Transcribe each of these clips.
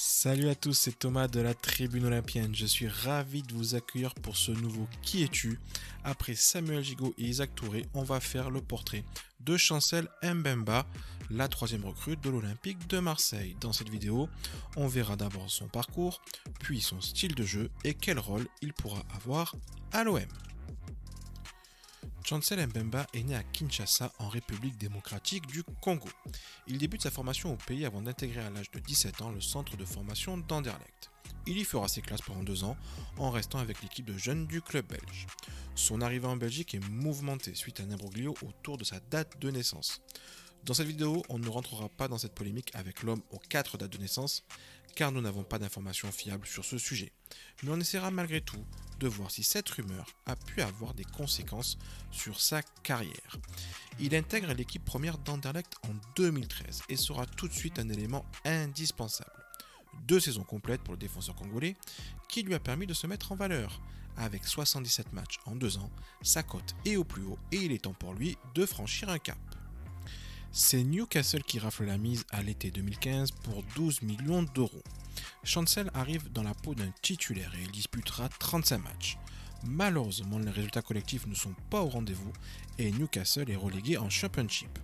Salut à tous, c'est Thomas de la Tribune Olympienne. Je suis ravi de vous accueillir pour ce nouveau Qui es-tu? Après Samuel Gigot et Isaac Touré, on va faire le portrait de Chancel Mbemba, la troisième recrue de l'Olympique de Marseille. Dans cette vidéo, on verra d'abord son parcours, puis son style de jeu et quel rôle il pourra avoir à l'OM. Chancel Mbemba est né à Kinshasa en République démocratique du Congo. Il débute sa formation au pays avant d'intégrer à l'âge de 17 ans le centre de formation d'Anderlecht. Il y fera ses classes pendant 2 ans en restant avec l'équipe de jeunes du club belge. Son arrivée en Belgique est mouvementée suite à un imbroglio autour de sa date de naissance. Dans cette vidéo, on ne rentrera pas dans cette polémique avec l'homme aux 4 dates de naissance car nous n'avons pas d'informations fiables sur ce sujet. Mais on essaiera malgré tout de voir si cette rumeur a pu avoir des conséquences sur sa carrière. Il intègre l'équipe première d'Anderlecht en 2013 et sera tout de suite un élément indispensable. 2 saisons complètes pour le défenseur congolais qui lui a permis de se mettre en valeur. Avec 77 matchs en 2 ans, sa cote est au plus haut et il est temps pour lui de franchir un cap. C'est Newcastle qui rafle la mise à l'été 2015 pour 12 millions d'euros. Chancel arrive dans la peau d'un titulaire et il disputera 35 matchs. Malheureusement, les résultats collectifs ne sont pas au rendez-vous et Newcastle est relégué en Championship.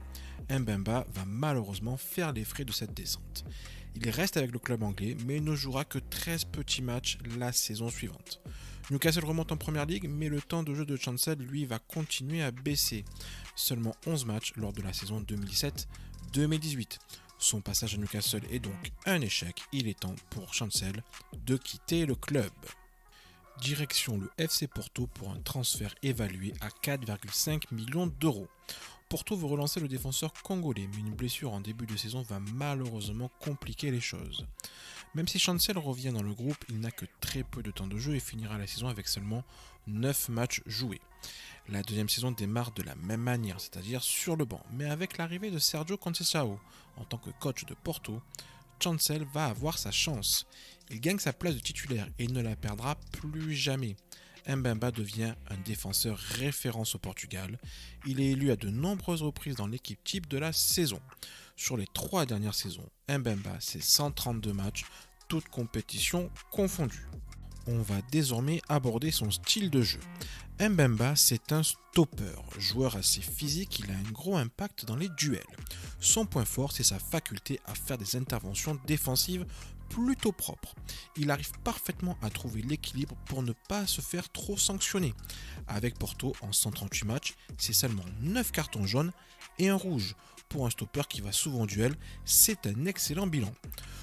Mbemba va malheureusement faire les frais de cette descente. Il reste avec le club anglais mais ne jouera que 13 petits matchs la saison suivante. Newcastle remonte en première ligue mais le temps de jeu de Chancel lui va continuer à baisser. Seulement 11 matchs lors de la saison 2017-2018. Son passage à Newcastle est donc un échec. Il est temps pour Chancel de quitter le club. Direction le FC Porto pour un transfert évalué à 4,5 millions d'euros. Porto veut relancer le défenseur congolais, mais une blessure en début de saison va malheureusement compliquer les choses. Même si Chancel revient dans le groupe, il n'a que très peu de temps de jeu et finira la saison avec seulement 9 matchs joués. La deuxième saison démarre de la même manière, c'est-à-dire sur le banc, mais avec l'arrivée de Sergio Conceição en tant que coach de Porto, Chancel va avoir sa chance. Il gagne sa place de titulaire et il ne la perdra plus jamais. Mbemba devient un défenseur référence au Portugal. Il est élu à de nombreuses reprises dans l'équipe type de la saison. Sur les 3 dernières saisons, Mbemba c'est 132 matchs, toutes compétitions confondues. On va désormais aborder son style de jeu. Mbemba, c'est un stopper, joueur assez physique, il a un gros impact dans les duels. Son point fort, c'est sa faculté à faire des interventions défensives plutôt propres. Il arrive parfaitement à trouver l'équilibre pour ne pas se faire trop sanctionner. Avec Porto, en 138 matchs, c'est seulement 9 cartons jaunes et un rouge. Pour un stopper qui va souvent en duel, c'est un excellent bilan.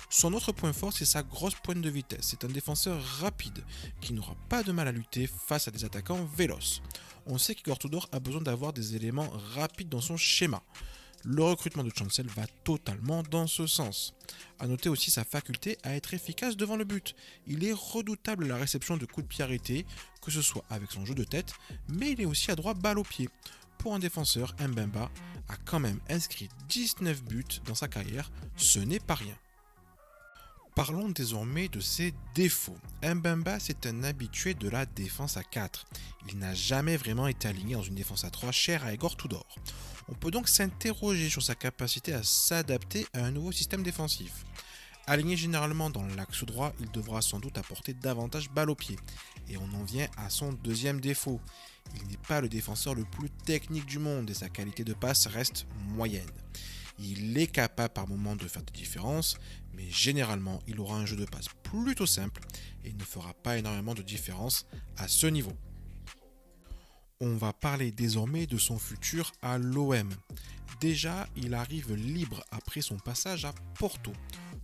Son autre point fort, c'est sa grosse pointe de vitesse. C'est un défenseur rapide qui n'aura pas de mal à lutter face à des attaquants véloces. On sait qu'Igor Tudor a besoin d'avoir des éléments rapides dans son schéma. Le recrutement de Chancel va totalement dans ce sens. A noter aussi sa faculté à être efficace devant le but. Il est redoutable à la réception de coups de pied arrêtés, que ce soit avec son jeu de tête, mais il est aussi adroit balle au pied. Pour un défenseur, Mbemba a quand même inscrit 19 buts dans sa carrière, ce n'est pas rien. Parlons désormais de ses défauts. Mbemba, c'est un habitué de la défense à 4. Il n'a jamais vraiment été aligné dans une défense à 3 chère à Igor Tudor. On peut donc s'interroger sur sa capacité à s'adapter à un nouveau système défensif. Aligné généralement dans l'axe droit, il devra sans doute apporter davantage balle au pied. Et on en vient à son deuxième défaut. Il n'est pas le défenseur le plus technique du monde et sa qualité de passe reste moyenne. Il est capable par moments de faire des différences, mais généralement il aura un jeu de passe plutôt simple et il ne fera pas énormément de différence à ce niveau. On va parler désormais de son futur à l'OM. Déjà, il arrive libre après son passage à Porto.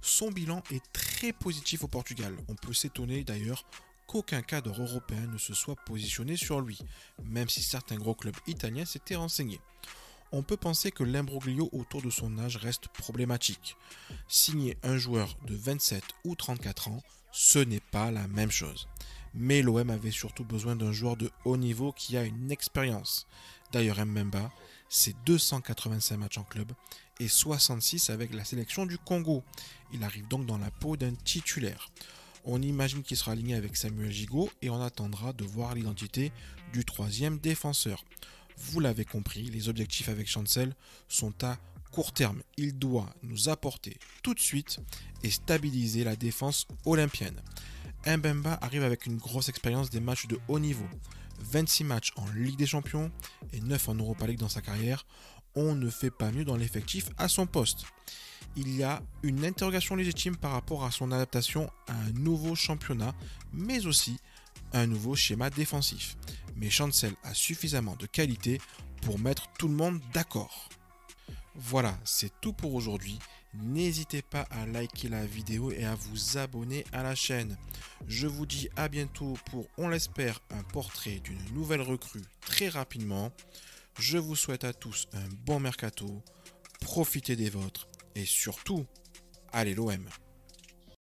Son bilan est très positif au Portugal. On peut s'étonner d'ailleurs qu'aucun cadre européen ne se soit positionné sur lui, même si certains gros clubs italiens s'étaient renseignés. On peut penser que l'imbroglio autour de son âge reste problématique. Signer un joueur de 27 ou 34 ans, ce n'est pas la même chose. Mais l'OM avait surtout besoin d'un joueur de haut niveau qui a une expérience. D'ailleurs, Mbemba, c'est 285 matchs en club et 66 avec la sélection du Congo. Il arrive donc dans la peau d'un titulaire. On imagine qu'il sera aligné avec Samuel Gigot et on attendra de voir l'identité du troisième défenseur. Vous l'avez compris, les objectifs avec Chancel sont à court terme, il doit nous apporter tout de suite et stabiliser la défense olympienne. Mbemba arrive avec une grosse expérience des matchs de haut niveau. 26 matchs en Ligue des Champions et 9 en Europa League dans sa carrière. On ne fait pas mieux dans l'effectif à son poste. Il y a une interrogation légitime par rapport à son adaptation à un nouveau championnat, mais aussi un nouveau schéma défensif. Mais Chancel a suffisamment de qualité pour mettre tout le monde d'accord. Voilà, c'est tout pour aujourd'hui. N'hésitez pas à liker la vidéo et à vous abonner à la chaîne. Je vous dis à bientôt pour, on l'espère, un portrait d'une nouvelle recrue très rapidement. Je vous souhaite à tous un bon mercato, profitez des vôtres et surtout, allez l'OM.